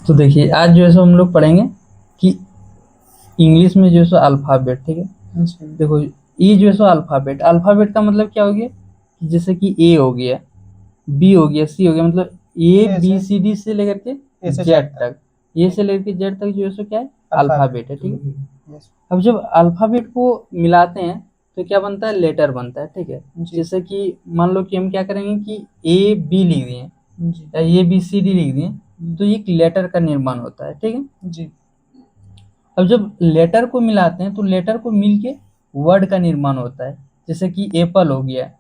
तो देखिए आज जो है सो हम लोग पढ़ेंगे कि इंग्लिश में जो है सो अल्फ़ाबेट, ठीक है। अच्छा। देखो ये जो है सो अल्फ़ाबेट, अल्फ़ाबेट का मतलब क्या हो गया कि जैसे कि ए हो गया, बी हो गया, सी हो गया, मतलब ए बी सी डी से लेकर के ए से जेड जेड तक। तक, ए से लेकर के जेड तक जो है सो क्या है, अल्फ़ाबेट है, ठीक है। यस। अब जब अल्फ़ाबेट को मिलाते हैं तो क्या बनता है, लेटर बनता है, ठीक है। जी। जैसे कि मान लो कि हम क्या करेंगे कि ए बी लिख दिए जी। या ए बी सी डी लिख दिए तो एक लेटर का निर्माण होता है, ठीक है। जी। अब जब लेटर को मिलाते हैं तो लेटर को मिलके वर्ड का निर्माण होता है, जैसे कि एप्पल हो गया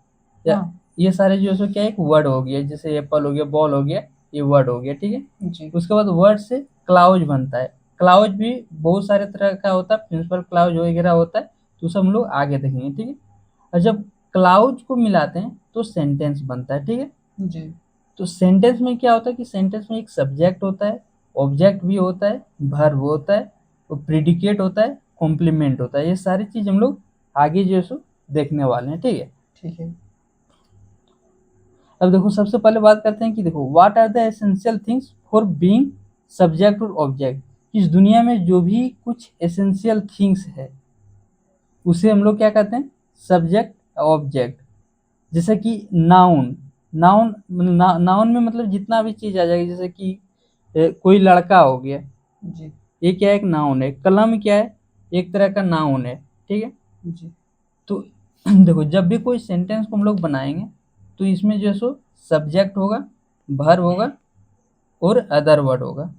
या ये सारे जो है सो क्या है, एक वर्ड हो गया, जैसे एप्पल हो गया, बॉल हो गया, ये वर्ड हो गया, ठीक है। जी। उसके बाद वर्ड से क्लाउज बनता है। क्लाउज भी बहुत सारे तरह का होता है, प्रिंसिपल क्लाउज वगैरह होता है, तो सब हम लोग आगे देखेंगे, ठीक है। और जब क्लाउज को मिलाते हैं तो सेंटेंस बनता है, ठीक है। जी। तो सेंटेंस में क्या होता है कि सेंटेंस में एक सब्जेक्ट होता है, ऑब्जेक्ट भी होता है, वर्ब होता है, और प्रिडिकेट होता है, कॉम्प्लीमेंट होता है। ये सारी चीज हम लोग आगे जो है सो देखने वाले हैं, ठीक है। ठीक है। अब देखो सबसे पहले बात करते हैं कि देखो what are the essential things for being subject और ऑब्जेक्ट। इस दुनिया में जो भी कुछ एसेंशियल थिंग्स है उसे हम लोग क्या कहते हैं, सब्जेक्ट ऑब्जेक्ट। जैसे कि नाउन, नाउन में मतलब जितना भी चीज आ जाएगी, जैसे कि कोई लड़का हो गया, जी। ये क्या है, एक नाउन है। कलम क्या है, एक तरह का नाउन है, ठीक है। जी। तो देखो जब भी कोई सेंटेंस को हम लोग बनाएंगे तो इसमें जो है सो सब्जेक्ट होगा, वर्ब होगा और अदर वर्ड होगा।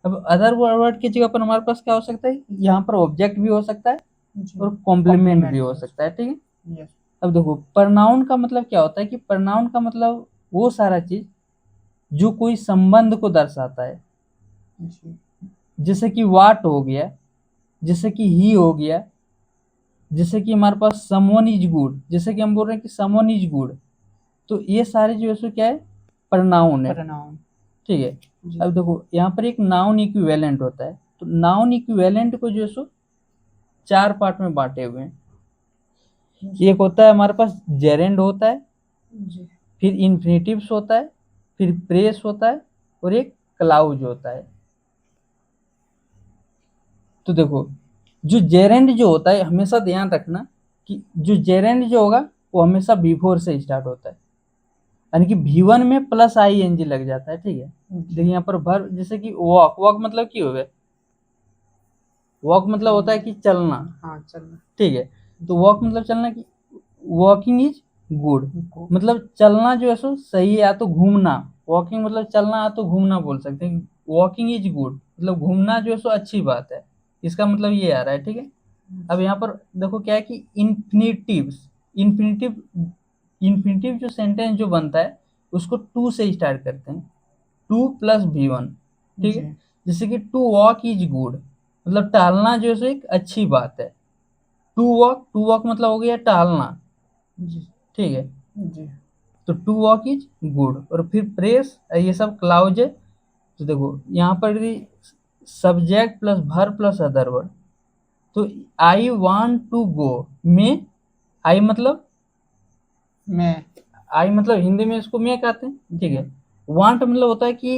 अब अदर वर्ड की जगह पर हमारे पास क्या हो सकता है, यहाँ पर ऑब्जेक्ट भी हो सकता है जी। और कॉम्प्लीमेंट भी हो सकता है, ठीक है। यस। अब देखो प्रनाउन का मतलब क्या होता है कि प्रनाउन का मतलब वो सारा चीज जो कोई संबंध को दर्शाता है, जी। जैसे कि वाट हो गया, जैसे कि ही हो गया, जैसे कि हमारे पास समवन इज गुड, जैसे कि हम बोल रहे हैं कि समवन इज गुड, तो ये सारे जो है सो क्या है, प्रनाउन है, प्रनाउन। ठीक है। जी। अब देखो यहाँ पर एक नाउन इक्विवेलेंट होता है, तो नाउन इक्विवेलेंट को जो है सो चार पार्ट में बांटे हुए हैं। जी। एक होता है हमारे पास जेरेंड होता है, जी। फिर इन्फिनिटिव्स होता है, फिर प्रेस होता है और एक क्लाउज होता है। तो देखो जो जेरेंड जो होता है, हमेशा ध्यान रखना कि जो जेरेंड जो होगा वो हमेशा बिफोर से स्टार्ट होता है, यानी कि V1 में प्लस आई एन जी लग जाता है, ठीक है। देखिए यहाँ पर भर, जैसे कि वॉक, वॉक मतलब की हो गया, वॉक मतलब होता है कि चलना, हाँ, चलना। ठीक है। तो वॉक मतलब चलना, की वॉकिंग इज गुड, मतलब चलना जो है सो सही है, या तो घूमना, वॉकिंग मतलब चलना या तो घूमना बोल सकते हैं। वॉकिंग इज गुड मतलब घूमना जो है सो अच्छी बात है, इसका मतलब ये आ रहा है, ठीक है। अब यहाँ पर देखो क्या है कि इन्फिनिटिव्स, इन्फिनिटिव, इन्फिनिटिव जो सेंटेंस जो बनता है उसको टू से स्टार्ट करते हैं, टू प्लस V1, ठीक है। जैसे कि टू वॉक इज गुड मतलब टहलना जो है सो एक अच्छी बात है। टू वॉक मतलब हो गया टहलना, जी। ठीक है। जी। तो टू वॉक इज गुड, और फिर प्रेस, ये सब क्लाउज है। तो देखो यहाँ पर भी subject plus verb plus other word. तो आई वांट टू गो में, आई मतलब, मैं। आई मतलब हिंदी में इसको मैं कहते हैं, ठीक है। वांट मतलब होता है कि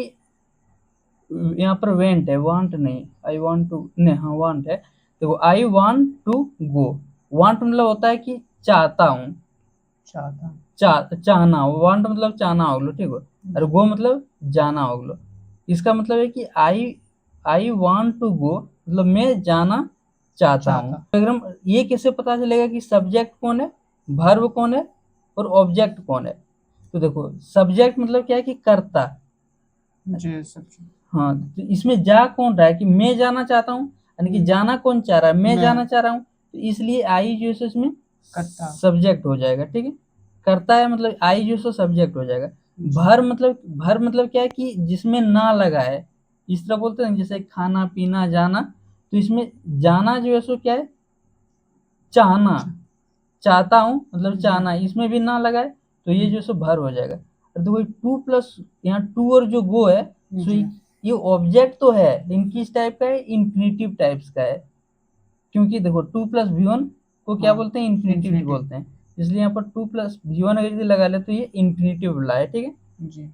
यहाँ पर वेंट है, वांट नहीं, आई वांट टू नहीं, हाँ वांट है। देखो I want to go, want मतलब होता है कि चाहता हूँ, चाहता हूँ। चाहना हो, वांट मतलब चाहना हो लो, ठीक है। और गो मतलब जाना हो लो। इसका मतलब है कि आई वांट टू गो मतलब मैं जाना चाहता हूँ। अगर हम ये कैसे पता चलेगा कि सब्जेक्ट कौन है, वर्ब कौन है और ऑब्जेक्ट कौन है। तो देखो सब्जेक्ट मतलब क्या है कि कर्ता, जी। सब। हाँ। तो इसमें जा कौन रहा है कि मैं जाना चाहता हूँ, यानी कि जाना कौन चाह रहा है, मैं जाना चाह रहा हूँ, तो इसलिए आई जो है इसमें सब्जेक्ट हो जाएगा, ठीक है। करता है मतलब आई जो है सब्जेक्ट हो जाएगा। भर मतलब क्या है कि जिसमें ना लगा है, इस तरह बोलते हैं जैसे खाना पीना जाना, तो इसमें जाना जो है सो क्या है, चाहना, चाहता हूँ मतलब चाहना, इसमें भी ना लगा है, तो ये जो सो भर हो जाएगा। और देखो टू प्लस, यहाँ टू और जो गो है, सो ये ऑब्जेक्ट तो है लेकिन किस टाइप का है, इन्फिनिटिव टाइप्स का है। क्योंकि देखो टू प्लस V1 को क्या बोलते हैं, इन्फिनिटिव बोलते हैं, इसलिए यहाँ पर टू प्लस V1 अगर यदि लगा ले तो ये इन्फिनिटिव बुला है, ठीक है। जी।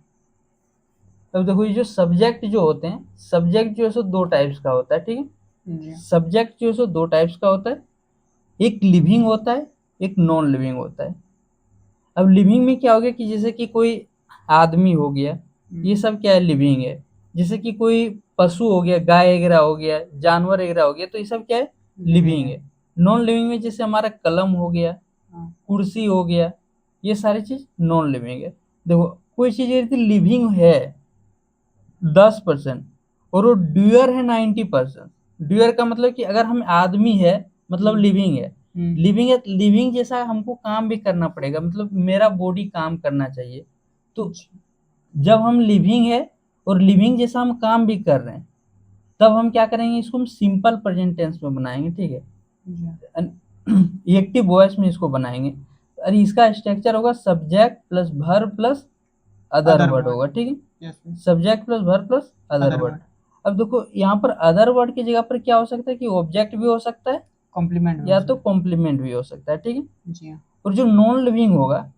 अब देखो ये जो सब्जेक्ट जो होते हैं, सब्जेक्ट जो है सो दो टाइप्स का होता है, ठीक है। जी सब्जेक्ट जो है सो दो टाइप्स का होता है, एक लिविंग होता है, एक नॉन लिविंग होता है। अब लिविंग में क्या हो गया कि जैसे कि कोई आदमी हो गया, ये सब क्या है, लिविंग है। जैसे कि कोई पशु हो गया, गाय वगैरह हो गया, जानवर वगैरह हो गया, तो ये सब क्या है, लिविंग है। नॉन लिविंग में जैसे हमारा कलम हो गया, हाँ कुर्सी हो गया, ये सारी चीज नॉन लिविंग है। देखो कोई चीज यदि लिविंग है 10% और वो ड्यूअर है 90%, ड्यूअर का मतलब कि अगर हम आदमी है मतलब लिविंग है, लिविंग है, लिविंग जैसा हमको काम भी करना पड़ेगा, मतलब मेरा बॉडी काम करना चाहिए। तो जब हम लिविंग है और लिविंग जैसा हम काम भी कर रहे हैं, तब हम क्या करेंगे, इसको हम सिंपल प्रेजेंट टेंस में बनाएंगे, ठीक है। एक्टिव वॉइस में इसको बनाएंगे। अरे इसका स्ट्रक्चर होगा subject plus verb plus other word होगा, ठीक है। Subject plus verb plus other word. अब देखो यहाँ पर अदर वर्ड की जगह पर क्या हो सकता है कि ऑब्जेक्ट भी हो सकता है, कॉम्प्लीमेंट या तो कॉम्प्लीमेंट भी हो सकता है, ठीक है। जी हाँ और जो नॉन लिविंग होगा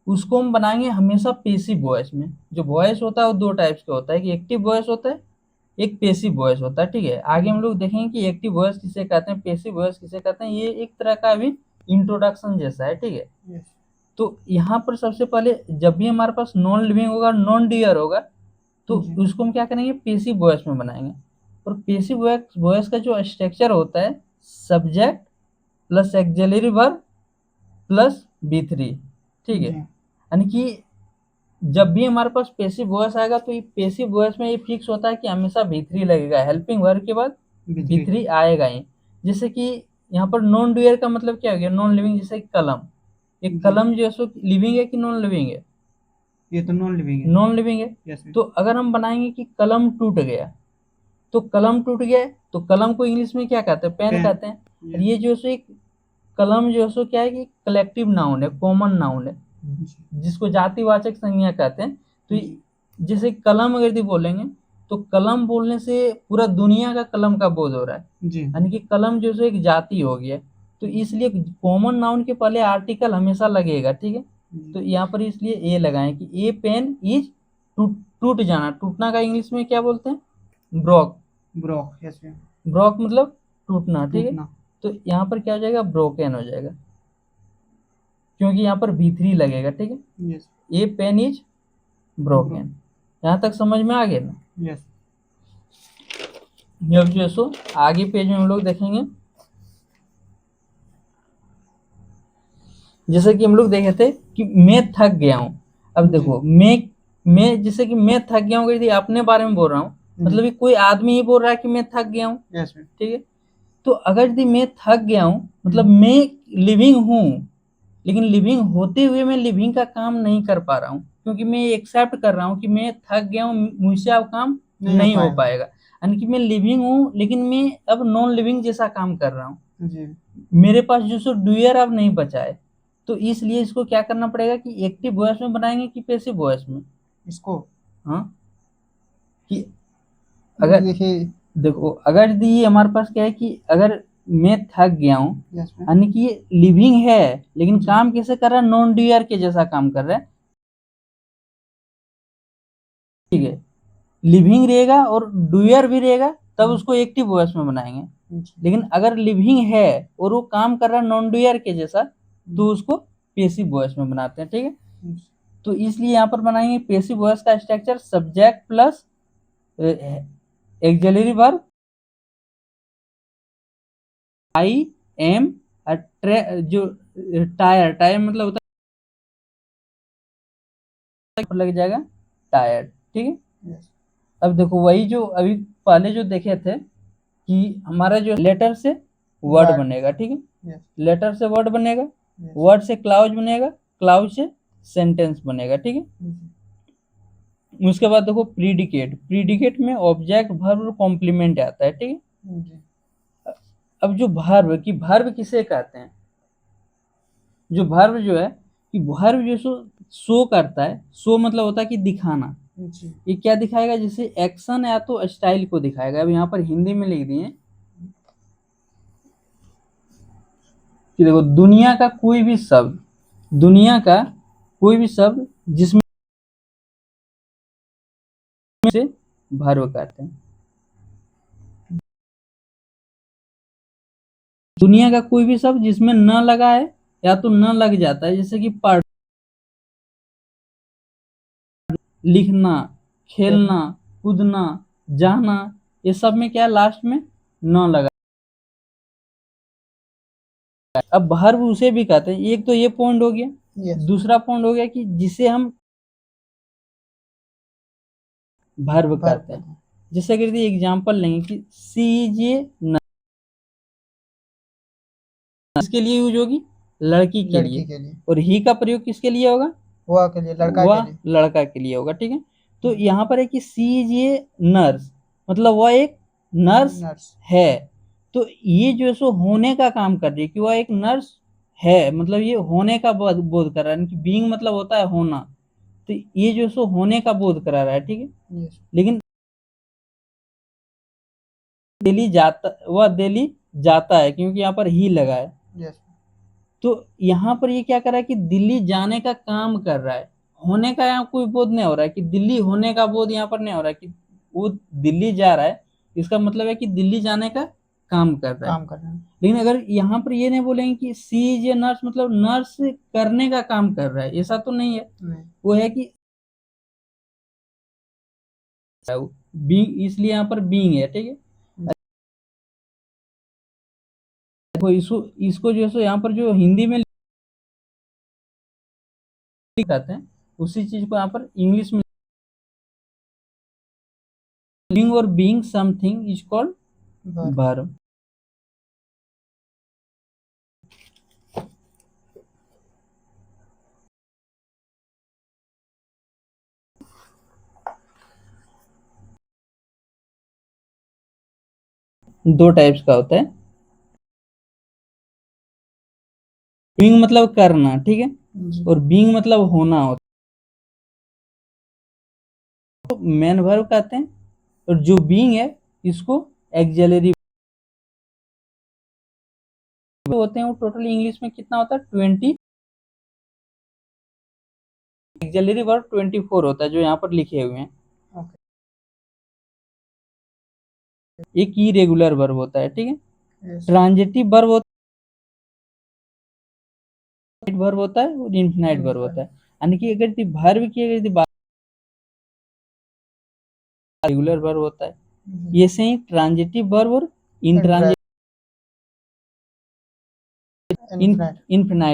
उसको हम बनाएंगे हमेशा पेसिव वॉइस में। जो वॉइस होता है वो दो टाइप्स का होता है, कि एक्टिव वॉइस होता है, एक पेसिव वॉइस होता है, ठीक है। आगे हम लोग देखेंगे कि एक्टिव वॉइस किसे कहते हैं, पेसिव वॉइस किसे कहते हैं। ये एक तरह का अभी इंट्रोडक्शन जैसा है, ठीक है। तो यहाँ पर सबसे पहले जब भी हमारे पास नॉन लिविंग होगा, नॉन डियर होगा, तो उसको हम क्या करेंगे, पेसिव वॉइस में बनाएंगे। और पेसिव वॉइस का जो स्ट्रक्चर होता है subject plus axillary verb plus B3, ठीक है। यानी कि जब भी हमारे पास पेसिव वॉइस आएगा तो ये पेसिव वॉइस में ये फिक्स होता है कि हमेशा B3 लगेगा, हेल्पिंग वर्ब के बाद B3 आएगा ही। जैसे कि यहाँ पर नॉन डूयर का मतलब क्या हो गया, नॉन लिविंग, जैसे कलम, एक कलम जो है सो लिविंग है कि नॉन लिविंग है, ये तो नॉन लिविंग है नॉन लिविंग है। तो अगर हम बनाएंगे कि कलम टूट गया, तो कलम टूट गया तो कलम को इंग्लिश में क्या कहते हैं, पेन कहते हैं। और ये जो है सो एक कलम जो है सो क्या है कि कलेक्टिव नाउन है, कॉमन नाउन है, जिसको जातिवाचक संज्ञा कहते हैं। तो जैसे कलम अगर यदि बोलेंगे तो कलम बोलने से पूरा दुनिया का कलम का बोध हो रहा है, यानी कि कलम जो है एक जाति हो गया। तो इसलिए कॉमन नाउन के पहले आर्टिकल हमेशा लगेगा, ठीक है। तो यहाँ पर इसलिए ए लगाएं कि ए पेन इज टूट जाना, टूटना का इंग्लिश में क्या बोलते हैं, ब्रोक, ब्रोक यस ब्रोक मतलब टूटना, ठीक है। तो यहाँ पर क्या हो जाएगा, ब्रोकन हो जाएगा, क्योंकि यहाँ पर B3 लगेगा, ठीक है। Yes a pen is broken. यहाँ तक समझ में आ गया ना। यस अब जो है सो आगे पेज में हम लोग देखेंगे, जैसे कि हम लोग देखे थे कि मैं थक गया हूँ। अब देखो मैं जैसे कि मैं थक गया हूँ, यदि अपने बारे में बोल रहा हूँ, मतलब कि कोई आदमी ही बोल रहा है कि मैं थक गया हूँ, ठीक है। तो अगर यदि मैं थक गया हूँ मतलब मैं लिविंग हूँ, लेकिन लिविंग होते हुए मैं लिविंग का काम नहीं कर पा रहा हूँ, क्योंकि मैं एक्सेप्ट कर रहा हूँ कि मैं थक गया हूँ, मुझसे अब काम नहीं हो पाएगा। यानी कि मैं लिविंग हूँ लेकिन मैं अब नॉन लिविंग जैसा काम कर रहा हूँ, मेरे पास जो सो डूयर अब नहीं बचा है। तो इसलिए इसको क्या करना पड़ेगा कि एक्टिव वॉइस में बनाएंगे कि पैसिव वॉइस में इसको, हाँ, कि अगर देखो अगर ये हमारे पास क्या है कि अगर मैं थक गया हूँ, यानी कि ये लिविंग है लेकिन काम कैसे कर रहा है, नॉन डूयर के जैसा काम कर रहा है, ठीक है। लिविंग रहेगा और डूयर भी रहेगा, तब उसको एक्टिव वॉइस में बनाएंगे। लेकिन अगर लिविंग है और वो काम कर रहा है नॉन डूयर के जैसा, तो उसको पेसिव वॉइस में बनाते हैं, ठीक है। तो इसलिए यहाँ पर बनाएंगे पेसिव वॉइस का structure subject plus axillary verb, I am, जो टायर, टायर मतलब होता है लग जाएगा टायर, ठीक है। अब देखो वही जो अभी पहले जो देखे थे कि हमारा जो लेटर से वर्ड बनेगा, ठीक है, लेटर से वर्ड बनेगा, वर्ड से क्लाउज बनेगा, क्लाउज से सेंटेंस बनेगा, ठीक है। उसके बाद देखो प्रीडिकेट, प्रीडिकेट में ऑब्जेक्ट वर्ब और कॉम्प्लीमेंट आता है, ठीक है। अब जो वर्ब की वर्ब किसे कहते हैं, जो वर्ब जो है कि वर्ब जो शो करता है, शो मतलब होता है कि दिखाना, ये क्या दिखाएगा, जैसे एक्शन या तो स्टाइल को दिखाएगा। अब यहाँ पर हिंदी में लिख दिए कि देखो दुनिया का कोई भी शब्द, दुनिया का कोई भी शब्द जिसमें से वर्ब कहते हैं। दुनिया का कोई भी शब्द जिसमें न लगा है या तो न लग जाता है, जैसे कि पढ़, लिखना, खेलना, कूदना, जाना, ये सब में क्या है, लास्ट में न लगा। अब वर्ब उसे भी कहते हैं। एक तो ये पॉइंट हो गया। दूसरा पॉइंट हो गया कि जिसे हम वर्ब कहते हैं। जैसे अगर एग्जांपल लेंगे कि सी इज ए नर्स, किसके लिए यूज होगी, लड़की के लिए। और ही का प्रयोग किसके लिए होगा, वह के लिए, लड़का के लिए होगा। ठीक है, तो यहाँ पर है कि सी इज ए नर्स, मतलब वह एक नर्स है। तो ये जो सो होने का काम कर रही है कि वह एक नर्स है, मतलब ये होने का बोध कर रहा है। बीइंग मतलब होता है होना, तो ये जो सो होने का बोध करा रहा है। ठीक है, लेकिन दिल्ली जाता, वह दिल्ली जाता है क्योंकि यहाँ पर ही लगा है। तो यहाँ पर ये क्या कर रहा है कि दिल्ली जाने का काम कर रहा है। होने का यहाँ कोई बोध नहीं हो रहा है कि दिल्ली होने का बोध यहाँ पर नहीं हो रहा है कि वो दिल्ली जा रहा है। इसका मतलब है कि दिल्ली जाने का काम कर रहा है। लेकिन अगर यहाँ पर ये नहीं बोलेंगे कि सी इज ए नर्स, मतलब नर्स करने का काम कर रहा है, ऐसा तो नहीं है। वो है कि बीइंग, इसलिए यहाँ पर बीइंग है। ठीक है, देखो इसको जो है यहाँ पर जो हिंदी में कहते हैं, उसी चीज को यहाँ पर इंग्लिश में लिविंग और being something is called verb. दो टाइप्स का होता है। बीइंग मतलब करना, ठीक है, और बीइंग मतलब होना होता है, तो मेन वर्ब कहते हैं। और जो बीइंग है इसको एक्सिलरी होते हैं। वो टोटल इंग्लिश में कितना होता है, 20। एक्सिलरी वर्ब 24 होता है जो यहाँ पर लिखे हुए हैं। एक इरेगुलर वर्ब होता है। ठीक है, ट्रांजिटिव वर्ब होता है, वर्ब होता है और इनफिनाइट वर्ब होता है। यानी कि अगर वर्ब की अगर बात, रेगुलर वर्ब होता है, ये से ही ट्रांजिटिव वर्ब और इनफिनाइट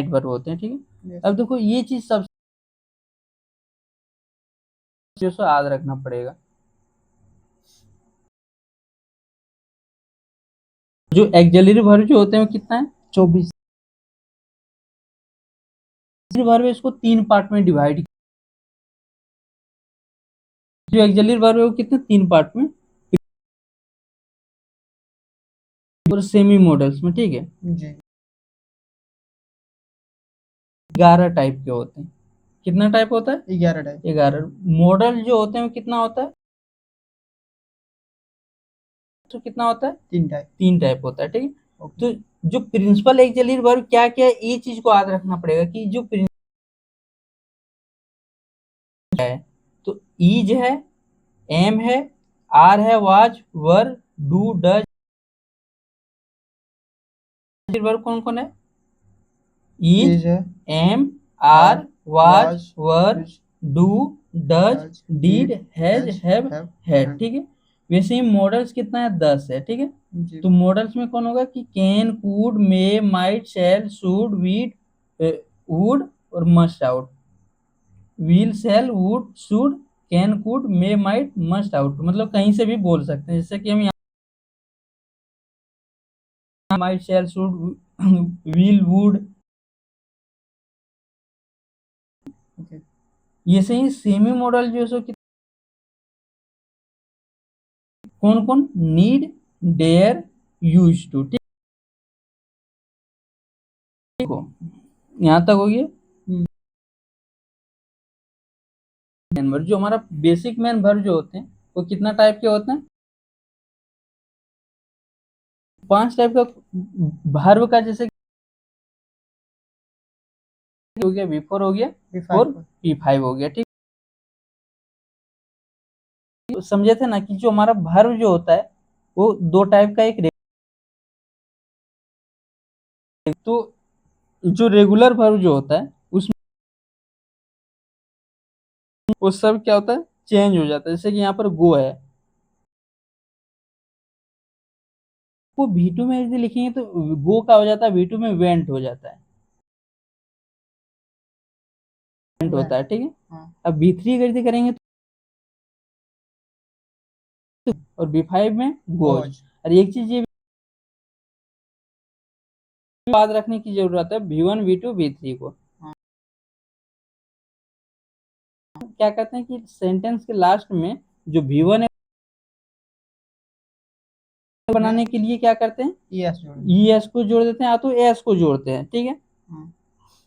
वर्ब होते हैं। ठीक है, अब देखो ये चीज सब याद रखना पड़ेगा। जो एक्सिलरी वर्ब जो होते हैं वो कितना है, 24 वर्ब है। इसको 3 पार्ट में डिवाइड, जो एक्सिलरी वर्ब है वो कितने 3 पार्ट में और सेमी मॉडल्स में। ठीक है, 11 टाइप के होते हैं। कितना टाइप होता है, 11 टाइप। 11 मॉडल जो होते हैं वो कितना होता है, तो कितना होता है, 3 टाइप होता है। ठीक है, तो जो प्रिंसिपल एक्सिलरी वर्ब क्या क्या है, ये चीज को याद रखना पड़ेगा कि जो है, तो ईज है, एम है, आर है, was, were, do, does. Verb कौन कौन है, is, am, are, was, were, do, does, did, has, have, had. ठीक है, वैसे ही मॉडल्स कितना है, 10 है। ठीक है, तो मॉडल्स में कौन होगा कि can, could, may, might, shall, should, will, would और must out. Will, shall, would, should, can, could, may, might, must out, मतलब कहीं से भी बोल सकते हैं। जैसे कि हम यहाँ might, shall, should, will, would, ये से ही सेमी मॉडल जो है सो कौन कौन, नीड, डेयर, यूज टू। ठीक है, यहाँ तक हो गया। मेन वर्ब जो हमारा बेसिक मेन वर्ब जो होते हैं वो कितना टाइप के होते हैं, 5 टाइप का वर्ब का। जैसे हो गया V4 हो गया और P5 हो गया। ठीक, समझे थे ना कि जो हमारा वर्ब जो होता है वो दो टाइप का, एक तो जो रेगुलर वर्ब जो होता है उसमें वो सब क्या होता है, चेंज हो जाता है। जैसे कि यहाँ पर गो है, वो V2 में यदि लिखेंगे तो गो का हो जाता है, V2 में वेंट हो जाता है, वेंट होता है, ठीक है। हाँ। अब V3 अगर यदि करेंगे तो, और V5 में गोज। और एक चीज ये याद रखने की जरूरत है, V1 V2 V3 को क्या कहते हैं कि सेंटेंस के लास्ट में जो V1 है बनाने के लिए क्या करते हैं, ES को जोड़ देते हैं या तो एस को जोड़ते हैं, ठीक है।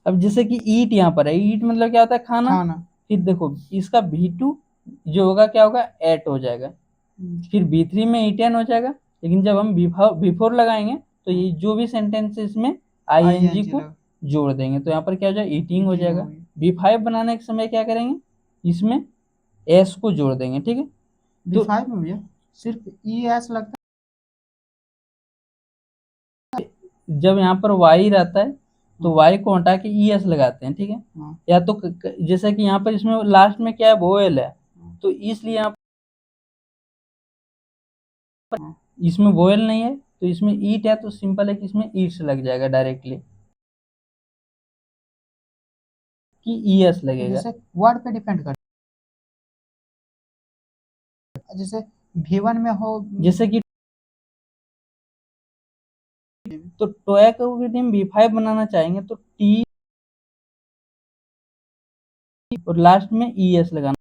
अब जैसे कि ईट यहाँ पर है, ईट मतलब क्या होता है, खाना। फिर देखो इसका V2 जो होगा क्या होगा, एट हो जाएगा। फिर V3 में ईटेन हो जाएगा। लेकिन जब हम बिफोर लगाएंगे तो ये जो भी सेंटेंस है इसमें ING को जोड़ देंगे, तो यहाँ पर क्या हो जाएगा, ईटिंग हो जाएगा। V5 बनाने के समय क्या करेंगे, इसमें एस को जोड़ देंगे, ठीक है। तो V5 में भैया सिर्फ ES लगता है, जब यहाँ पर Y रहता है तो Y को हटा के ES लगाते हैं, ठीक है। या तो जैसे कि यहाँ पर इसमें लास्ट में क्या है, वोवेल है, तो इसलिए यहाँ पर इसमें वोवेल नहीं है तो इसमें ईट है, तो सिंपल है कि इसमें ईट्स लग जाएगा डायरेक्टली, कि ES लगेगा। जैसे वर्ड पे डिपेंड करता है, जैसे V1 में हो, जैसे कि तो टोया को यदि हम V5 बनाना चाहेंगे तो T और लास्ट में ES लगाना,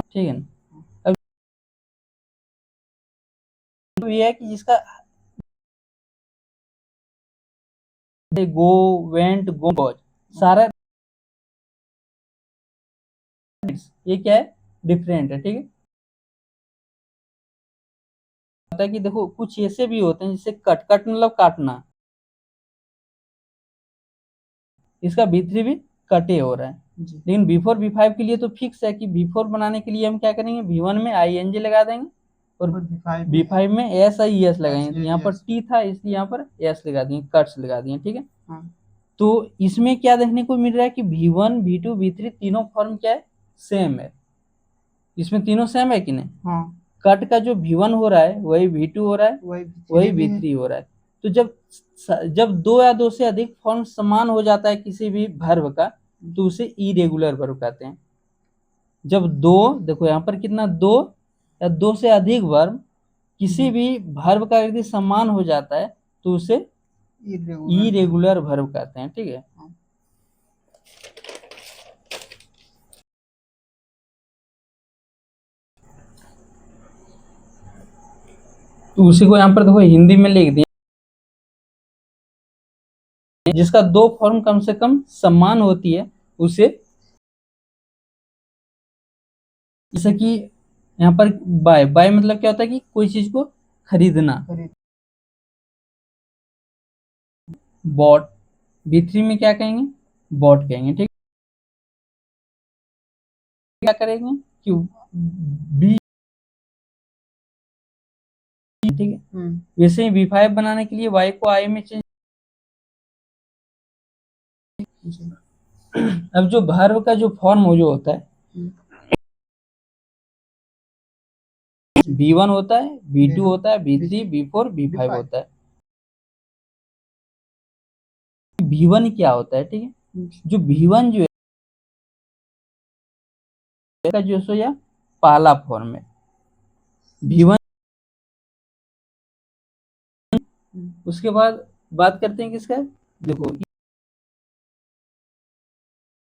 ठीक है ना। अब ये है कि जिसका गो, वेंट, गोज सारा ये क्या है, डिफरेंट है, ठीक है। होता है कि देखो कुछ ऐसे भी होते हैं जिससे कट, कट मतलब काटना, इसका V3 भी कटे हो रहा है। लेकिन बिफोर V5 के लिए तो फिक्स है कि बिफोर बनाने के लिए हम क्या करेंगे, V1 में ING लगा देंगे और V5 में SIES लगाएंगे। तो यहाँ पर T था इसलिए यहाँ पर S लगा दिए, कट्स लगा दिए, ठीक है। तो इसमें क्या देखने को मिल रहा है कि V1 V2 V3 तीनों फॉर्म क्या है, सेम है। इसमें तीनों सेम है कि नहीं। हाँ। कट का जो V1 हो रहा है वही V2 हो रहा है, वही V3 हो रहा है। तो जब दो या दो से अधिक फॉर्म समान हो जाता है किसी भी वर्ब का तो उसे इरेगुलर वर्ब कहते हैं। जब दो, देखो यहाँ पर कितना, दो या दो से अधिक वर्ब किसी भी वर्ब का यदि समान हो जाता है तो उसे इरेगुलर वर्ब कहते हैं, ठीक है। तो उसी को यहाँ पर देखो हिंदी में लिख दिया, जिसका दो फॉर्म कम से कम समान होती है उसे, जैसे कि यहाँ पर बाय, बाय मतलब क्या होता है कि कोई चीज को खरीदना, बॉट। V3 में क्या कहेंगे, बॉट कहेंगे, ठीक। क्या करेंगे कि बी, ठीक है। वैसे ही V5 बनाने के लिए Y को I में चेंज। अब जो वर्ब का जो फॉर्म हो जो होता है, V1 होता है, V2 होता है, V3 V4 V5 होता है। V1 क्या होता है, ठीक है। जो V1 जो है का जो सो या पहला फॉर्म है V1। उसके बाद बात करते हैं किसका, देखो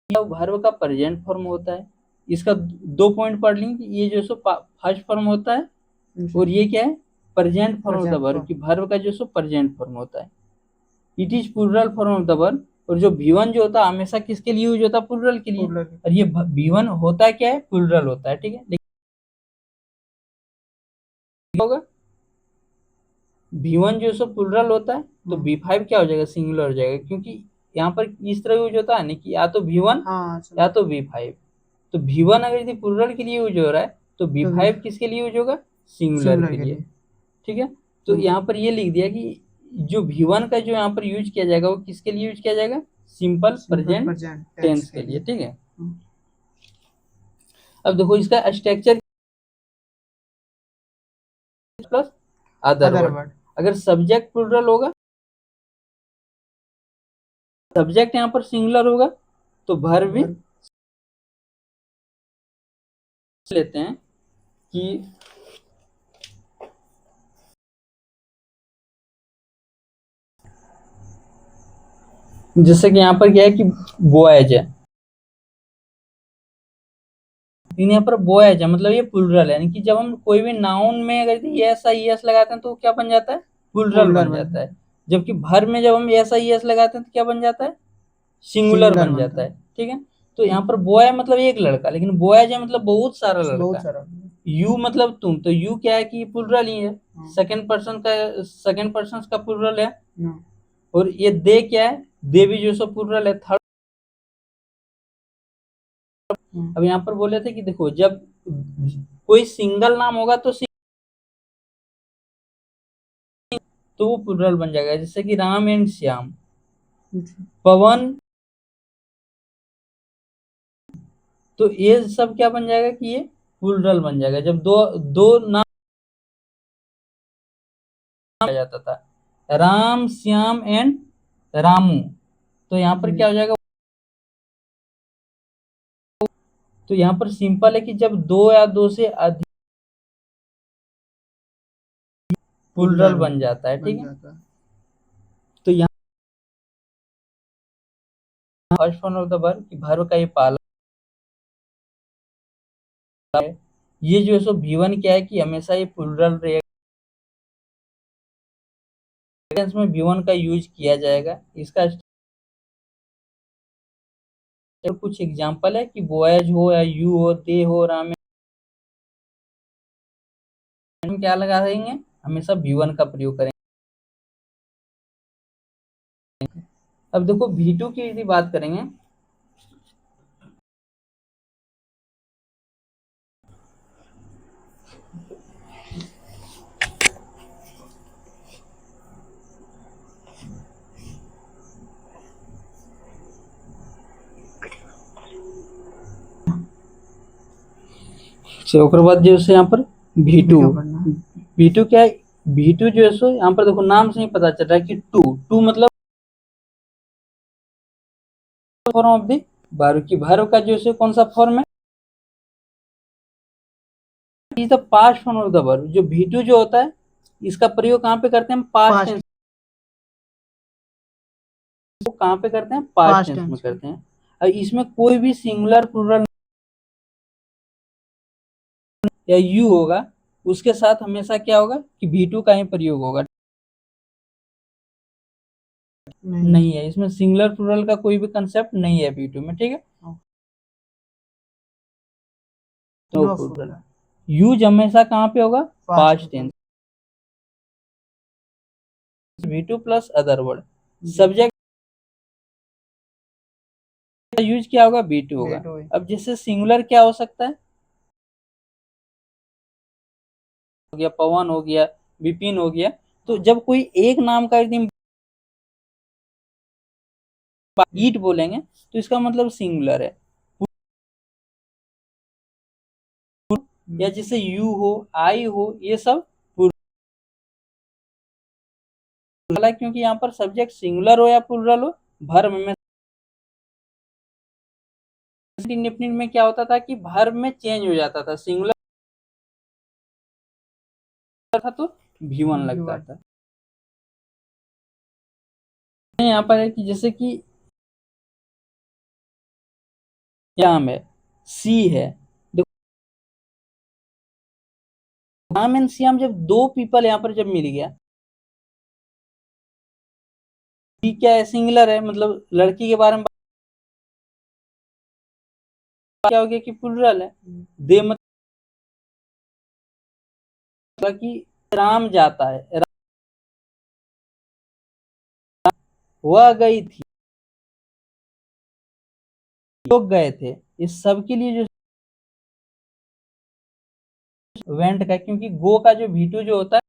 वर्ब का प्रेजेंट फॉर्म होता है। इसका दो पॉइंट पढ़ लेंगे कि ये जो सो फर्स्ट फॉर्म होता है और ये क्या है, present form of the verb, की वर्ब का जो सो प्रेजेंट फॉर्म होता है। It is plural form of the verb. और जो V1 जो होता है हमेशा किसके लिए यूज होता है, प्लूरल के लिए। और ये V1 होता क्या है, प्लूरल होता है, ठीक है। लेकिन होगा V1 जो सो प्लूरल होता है तो V5 क्या हो जाएगा, सिंगुलर हो जाएगा, क्योंकि यहाँ पर इस तरह यूज होता है ना कि या तो V1 या तो V5। तो V1 अगर यदि प्लूरल के लिए यूज हो रहा है तो V5 किसके लिए यूज होगा, सिंगुलर के लिए, ठीक है। तो यहाँ पर ये लिख दिया कि जो V1 का जो यहाँ पर यूज किया जाएगा वो किसके लिए यूज किया जाएगा, सिंपल प्रेजेंट टेंस के लिए, ठीक है। अब देखो इसका स्ट्रक्चर प्लस अदर वर्ड, अगर सब्जेक्ट प्लूरल होगा, सब्जेक्ट यहाँ पर सिंगुलर होगा तो वर्ब भी लेते हैं कि जैसे कि यहाँ पर क्या है कि बॉयज है, यहाँ पर बॉयज है मतलब ये प्लूरल है, यानी कि जब हम कोई भी नाउन में अगर यस यस लगाते हैं तो क्या बन जाता है, प्लूरल बन जाता है। जबकि भर में जब हम यस यस लगाते हैं तो क्या बन जाता है, सिंगुलर बन जाता है, ठीक है। तो यहाँ पर बॉय मतलब एक लड़का, लेकिन बॉयज है मतलब बहुत सारा लड़का। यू मतलब तुम, तो यू क्या है कि प्लूरल ही है, सेकंड पर्सन का प्लूरल है। और ये दे क्या है, दे भी जो सो प्लूरल है, थर्ड। अब यहाँ पर बोले थे कि देखो जब कोई सिंगल नाम होगा तो वो प्लूरल बन जाएगा, जैसे कि राम एंड श्याम, पवन, तो ये सब क्या बन जाएगा कि ये प्लूरल बन जाएगा जब दो दो नाम आ जाता था, राम श्याम एंड रामू, तो यहाँ पर क्या हो जाएगा, तो यहाँ पर सिंपल है कि जब दो या दो से अधिक प्लूरल बन जाता है, ठीक है। तो यहाँ first form of the verb कि वर्ब का ये पाला है, ये जो है सो V1 क्या है कि हमेशा ये प्लूरल रहेगा, में V1 का यूज किया जाएगा। इसका कुछ एग्जांपल है कि बॉयज हो या यू हो, दे हो, राम, क्या लगा देंगे, हमेशा V1 का प्रयोग करेंगे। अब देखो V2 की यदि बात करेंगे, ओकर बाद जो है यहाँ पर V2 क्या है, V2 जो है सो यहाँ पर देखो नाम से ही पता चल रहा है कि टू मतलब फॉर्म ऑफ द वर्ब, की वर्ब का जो है कौन सा फॉर्म है, is the past form of the verb. जो V2 जो होता है इसका प्रयोग कहाँ पे करते हैं, पास्ट टेंस, कहाँ पे करते हैं, पास्ट टेंस में करते हैं। और इसमें कोई भी सिंगुलर प्लूरल या यू होगा उसके साथ हमेशा क्या होगा कि V2 का ही प्रयोग होगा, नहीं है इसमें सिंगुलर प्लूरल का कोई भी कंसेप्ट नहीं है V2 में, ठीक है। तो प्लूरल यूज हमेशा कहाँ पे होगा, past tense, V2 plus other word. Subject use क्या होगा, V2 होगा। अब जैसे सिंगुलर क्या हो सकता है, हो गया पवन, हो गया विपिन, हो गया। तो जब कोई एक नाम का यदि ईट बोलेंगे तो इसका मतलब सिंगुलर है, या जैसे यू हो, आई हो, ये सब प्लूरल, क्योंकि यहाँ पर सब्जेक्ट सिंगुलर हो या प्लूरल हो, वर्ब में इंडेफिनिट में क्या होता था कि वर्ब में चेंज हो जाता था, सिंगुलर था तो V1 लगता था। यहाँ पर है कि जैसे कि श्याम है, सी है, देखो राम एंड श्याम जब दो पीपल यहाँ पर जब मिल गया, सी क्या है, सिंगुलर है, मतलब लड़की के बारे में क्या हो गया कि प्लूरल है। दे मतलब कि राम जाता है, वह गई थी, लोग गए थे, इस सब के लिए जो वेंट का, क्योंकि गो का जो V2 जो होता है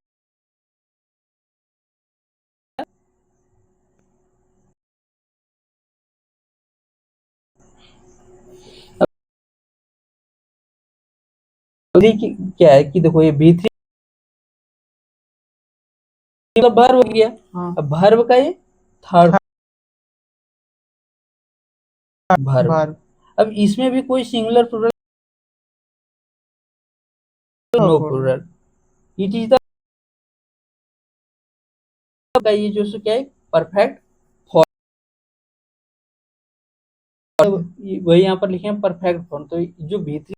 क्या है कि देखो ये V3 मतलब वर्ब हो गया। हाँ अब वर्ब का ये थर्ड वर्ब। वर्ब अब इसमें भी कोई singular plural no plural, it is the का ये जो सो क्या है परफेक्ट फॉर्म, वही यहाँ पर लिखे हैं परफेक्ट फॉर्म। तो जो V3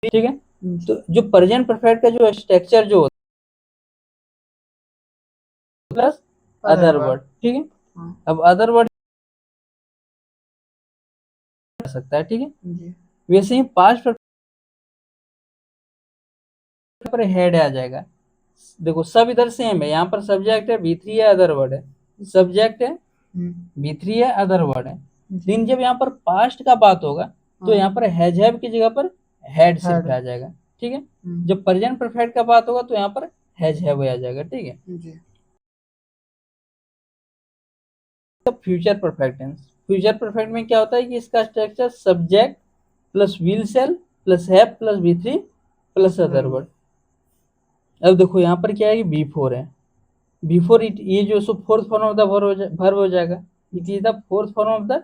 ठीक है, तो जो प्रेजेंट परफेक्ट का जो स्ट्रक्चर जो होता है प्लस अदर वर्ड, ठीक है। हाँ अब अदर वर्ड कर सकता है, ठीक है। जी वैसे ही पास्ट पर हेड आ जाएगा। देखो सब इधर सेम है, यहाँ पर सब्जेक्ट है V3 है, अदर वर्ड है, सब्जेक्ट है V3 है, अदर वर्ड है। लेकिन जब यहाँ पर पास्ट का बात होगा तो यहाँ पर हैज हैव की जगह पर हेड सिर्फ आ जाएगा, ठीक है। जब प्रेजेंट परफेक्ट का बात होगा तो यहाँ पर हैज हैव आ जाएगा, ठीक है। जी तो future perfect tense, future perfect में क्या होता है कि इसका structure subject plus will shall plus have plus V3 plus other word. अब देखो यहाँ पर क्या है कि B4 है, बिफोर इट ये जो सो fourth form of the verb हो जाएगा। It is the fourth form of the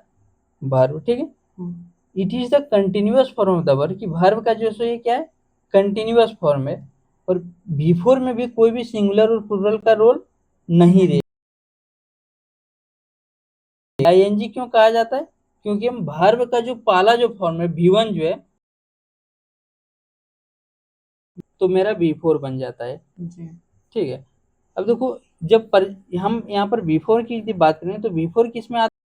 verb, ठीक है। It is the continuous form of the verb, कि वर्ब का जो सो ये क्या है कंटिन्यूअस फॉर्म है। और बिफोर में भी कोई भी सिंगुलर और प्लूरल का रोल नहीं रहे। आईएनजी क्यों कहा जाता है, क्योंकि हम वर्ब का जो पहला जो फॉर्म है V1 जो है तो मेरा B4 बन जाता है, ठीक है। अब देखो जब हम यहाँ पर B4 की बात करें तो B4 किस में आता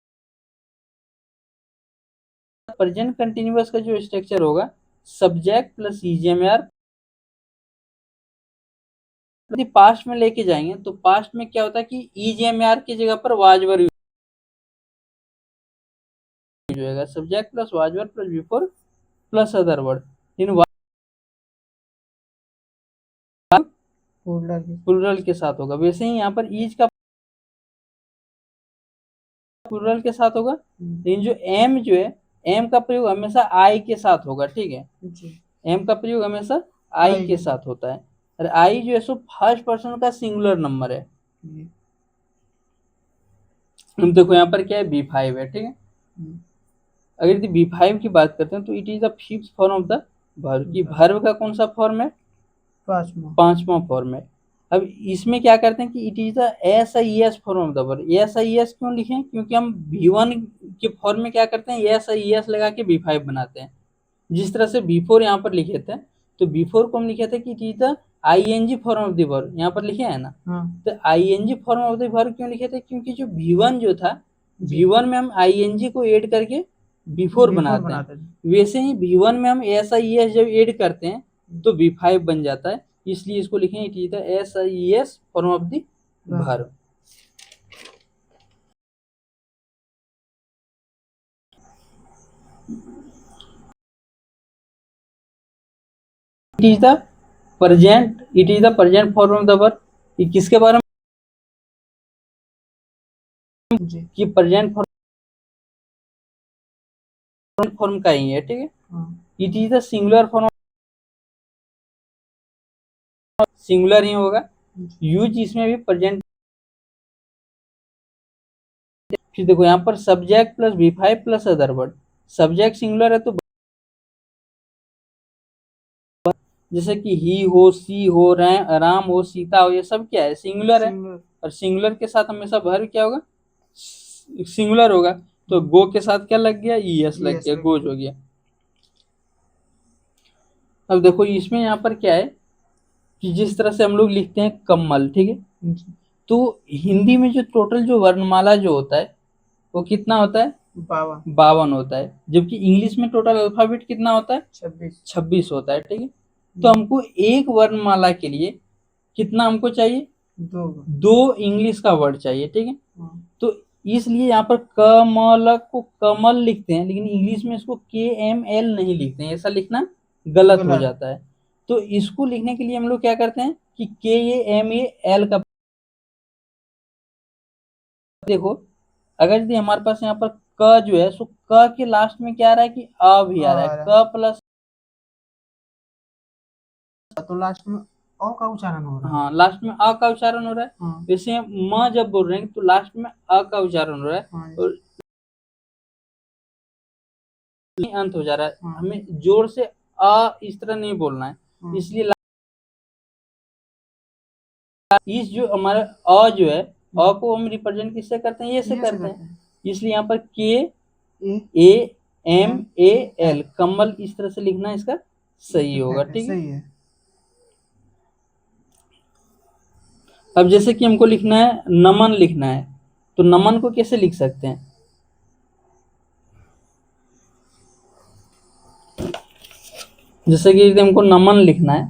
है, प्रेजेंट कंटिन्यूअस का जो स्ट्रक्चर होगा सब्जेक्ट प्लस ईजीएमआर। यदि पास्ट में लेके जाएंगे तो पास्ट में क्या होता है कि ईजीएमआर की जगह पर वाज वर्ब यूज होगा, subject plus was verb plus B4 plus other word. इन प्लूरल के साथ होगा। वैसे ही यहाँ पर ईज का प्लूरल के साथ होगा, लेकिन जो एम जो है एम का प्रयोग हमेशा आई के साथ होगा, ठीक है। एम का प्रयोग हमेशा आई के साथ होता है, और आई जो है सो फर्स्ट पर्सन का सिंगुलर नंबर है। हम देखो यहाँ पर क्या है B5 है, ठीक है। अगर यदि B5 की बात करते हैं तो it is the fifth form of the verb, की वर्ब का कौन सा फॉर्म है पांचवा फॉर्म है। अब इसमें क्या करते हैं कि it is the SIES form of the verb. SIES क्यों लिखें, क्योंकि हम V1 के फॉर्म में क्या करते हैं SIES लगा के B5 बनाते हैं। जिस तरह से B4 यहाँ पर लिखे थे तो B4 को हम लिखे थे कि it is the ING form of the verb, यहाँ पर लिखे है ना। तो ING form of the verb क्यों लिखे थे, क्योंकि जो V1 जो था V1 में हम ING को ऐड करके B4 बनाते हैं। वैसे ही V1 में हम SIES जब ऐड करते हैं तो B5 बन जाता है, इसलिए इसको लिखें it is the SIES form of the verb. It is the present form of the verb. ये किसके बारे में कि प्रेजेंट फॉर्म का ही है, ठीक है। It is the singular form, singular ही होगा। यूज इसमें भी प्रेजेंट। फिर देखो यहाँ पर subject plus B5 plus other word, subject singular है तो जैसे कि ही हो, सी हो, राम हो, सीता हो, ये सब क्या है सिंगुलर है। और सिंगुलर के साथ हमेशा वर्ब क्या होगा सिंगुलर होगा। तो गो के साथ क्या लग गया ES लग गया, गोज हो गया। अब देखो इसमें यहाँ पर क्या है कि जिस तरह से हम लोग लिखते हैं कमल, ठीक है, तो हिंदी में जो टोटल जो वर्णमाला जो होता है वो कितना होता है 52 होता है, जबकि इंग्लिश में टोटल अल्फाबेट कितना होता है 26 होता है, ठीक है। तो हमको एक वर्णमाला के लिए कितना हमको चाहिए दो इंग्लिश का वर्ड चाहिए, ठीक है। तो इसलिए यहाँ पर कमल को कमल लिखते हैं, लेकिन इंग्लिश में इसको KML नहीं लिखते हैं, ऐसा लिखना गलत हो गलत। जाता है। तो इसको लिखने के लिए हम लोग क्या करते हैं कि KAMAL का देखो, अगर यदि हमारे पास यहाँ पर क जो है सो क के लास्ट में क्या आ रहा है कि अ भी आ रहा है, क प्लस, तो लास्ट में अ का उच्चारण हो रहा है। हाँ लास्ट में अ का उच्चारण हो रहा है। हाँ। वैसे म जब बोल रहे हैं तो लास्ट में अ का उच्चारण हो रहा है हाँ। और अंत हो जा रहा है। हाँ। हमें जोर से अ इस तरह नहीं बोलना है, हाँ। इसलिए इस जो हमारा अ जो है, अ को हम रिप्रेजेंट किससे करते हैं, ये से करते हैं। इसलिए यहाँ पर KAMAL कमल इस तरह से लिखना इसका सही होगा। ठीक है, सही है। अब जैसे कि हमको लिखना है नमन लिखना है, तो नमन को कैसे लिख सकते हैं, जैसे कि यदि हमको नमन लिखना है,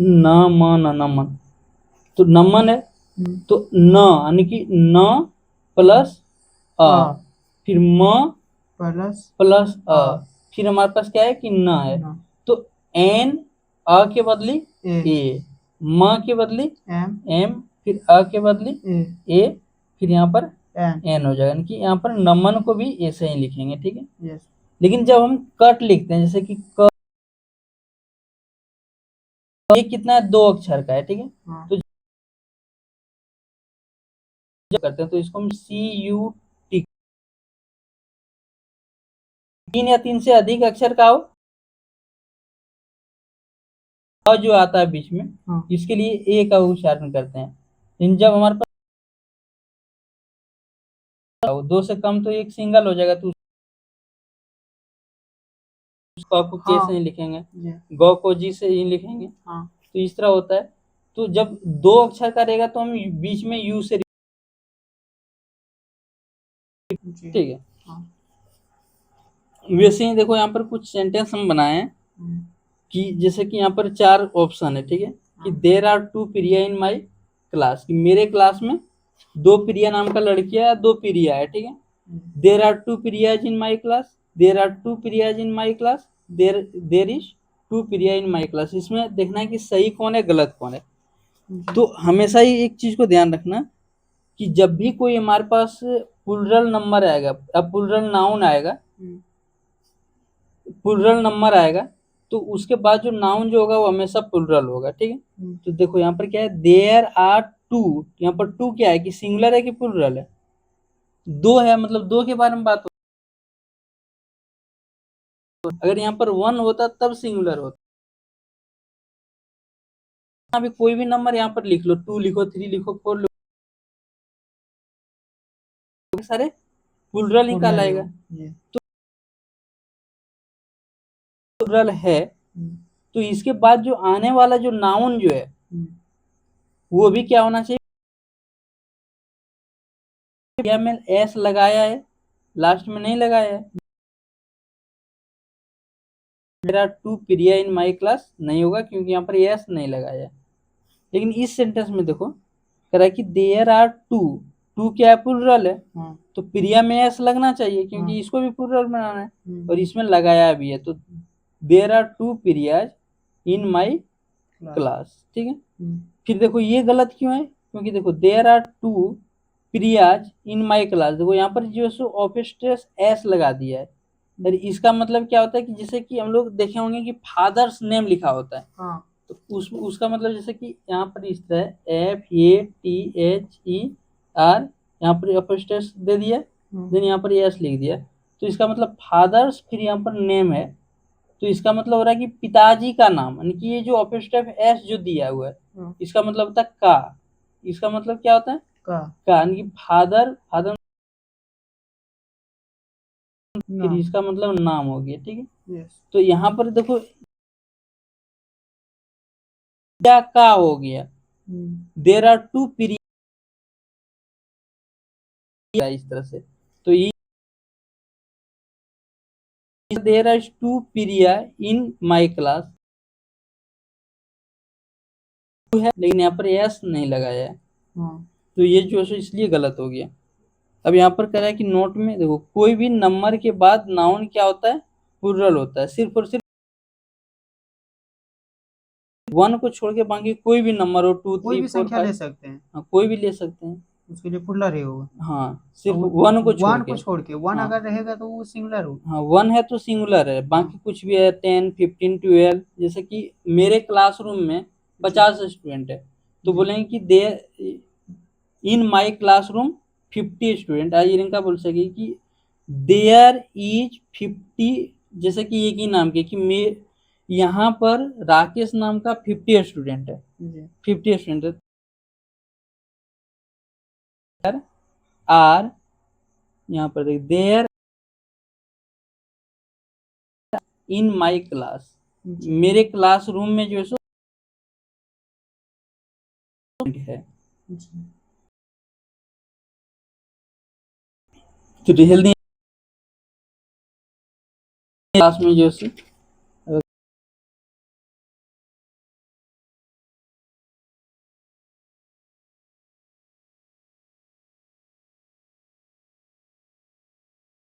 नमन, तो नमन है तो न यानी कि न प्लस अ, फिर म प्लस अ, फिर हमारे पास क्या है कि न है, तो एन, अ के बदली ए, म के बदली एम, फिर अ के बदली ए, फिर यहाँ पर एन हो जाएगा, यानी कि यहाँ पर नमन को भी ऐसे ही लिखेंगे। ठीक है, लेकिन जब हम कट लिखते हैं, जैसे कि क, ये कितना है, 2 अक्षर का है। ठीक है, तो जब करते हैं तो इसको हम CUT, 3 या 3 से अधिक अक्षर का हो और जो आता है बीच में, इसके लिए ए का उच्चारण करते हैं। लेकिन जब हमारे पास 2 से कम तो एक सिंगल हो जाएगा, तो उसको आपको के से ही लिखेंगे, गौ को जी से ही लिखेंगे। तो इस तरह होता है। तो जब 2 अक्षर का रहेगा तो हम बीच में यू से, ठीक है। वैसे ही देखो यहाँ पर कुछ सेंटेंस हम बनाए हैं कि जैसे कि यहाँ पर 4 ऑप्शन है। ठीक है, कि देर are 2 Priya in my class, कि मेरे क्लास में 2 प्रिया नाम का लड़कियां, 2 प्रिया है। ठीक है, there are 2 Priyas in my class, there are 2 Priyas in my class, there is 2 Priya in my class. इसमें देखना है कि सही कौन है, गलत कौन है। तो हमेशा ही एक चीज को ध्यान रखना कि जब भी कोई हमारे पास प्लुरल नंबर आएगा, प्लुरल नाउन आएगा, प्लुरल नंबर आएगा, तो उसके बाद जो नाउन जो होगा वो हमेशा प्लुरल होगा। ठीक है, तो देखो यहाँ पर क्या है, देयर आर 2, यहाँ पर 2 क्या है कि सिंगुलर है कि प्लुरल है, 2 है, मतलब 2 के बारे में बात हो। अगर यहाँ पर 1 होता तब सिंगुलर होता। अभी कोई भी नंबर यहाँ पर लिख लो, 2 लिखो, 3 लिखो, 4 लिखो, सारे प्लुरल ही कहलाएगा। तो प्लुरल है, तो इसके बाद जो आने वाला जो नाउन जो है वो भी क्या होना चाहिए, में एस लगाया है, लास्ट में नहीं लगाया है। There are 2 Priya in my class नहीं होगा क्योंकि यहाँ पर एस नहीं लगाया है। लेकिन इस सेंटेंस में देखो कह रहा है कि देयर आर 2, 2 क्या है, प्लुरल है, तो प्रिया में एस लगना चाहिए क्योंकि इसको भी प्लुरल बनाना है, और इसमें लगाया भी है, तो there are 2 Priyas in my class. ठीक है, फिर देखो ये गलत क्यों है, क्योंकि देखो there are 2 Priyas in my class, देखो यहाँ पर जो सो ऑफिस्ट्रेस एस लगा दिया है। और इसका मतलब क्या होता है कि जैसे कि हम लोग देखे होंगे कि फादर्स नेम लिखा होता है, तो उसका मतलब जैसे कि यहाँ पर इस तरह FATHER, यहाँ पर ऑफिस्ट्रेस दे दिया, देन यहाँ पर एस लिख दिया, तो इसका मतलब फादर्स, फिर यहाँ पर नेम है, तो इसका मतलब हो रहा है कि पिताजी का नाम, यानी कि ये जो ऑफिस्ट्रेस एस जो दिया हुआ है इसका मतलब होता है का, इसका मतलब क्या होता है का, यानी कि फादर, फिर इसका मतलब नाम हो गया। ठीक है, तो यहाँ पर देखो क्या का हो गया, देर आर 2 प्रिया, इस तरह से, तो ये देर are 2 Priya in my class है, लेकिन यहाँ पर एस नहीं लगाया है, तो ये जो है इसलिए गलत हो गया। अब यहाँ पर कह रहा है कि नोट में देखो कोई भी नंबर के बाद नाउन क्या होता है, प्लुरल होता है, सिर्फ और सिर्फ 1 को छोड़ के बाकी कोई भी नंबर हो 2 कोई 3 भी 4 संख्या ले 5, सकते हैं, हाँ कोई भी ले सकते हैं। उसके लिए पुल्लर ही होगा। हाँ सिर्फ और 1 को छोड़ वन को के। छोड़ के, वन हाँ अगर रहेगा तो वो सिंगुलर होगा। हाँ 1 है तो सिंगुलर है, बाकी कुछ भी है 10 15 12। जैसे कि मेरे क्लासरूम में 50 स्टूडेंट है तो जी। बोलेंगे कि दे इन माई क्लासरूम 50 स्टूडेंट। आज इनका बोल सके कि देयर इज 50, जैसे कि एक ही नाम के कि मैं यहाँ पर राकेश नाम का 50 स्टूडेंट है, जी 50 स्टूडेंट है। आर यहाँ पर देख देयर इन माई क्लास, जी मेरे क्लासरूम में जो है सो है। जी। तो हेल्दी क्लास में जो है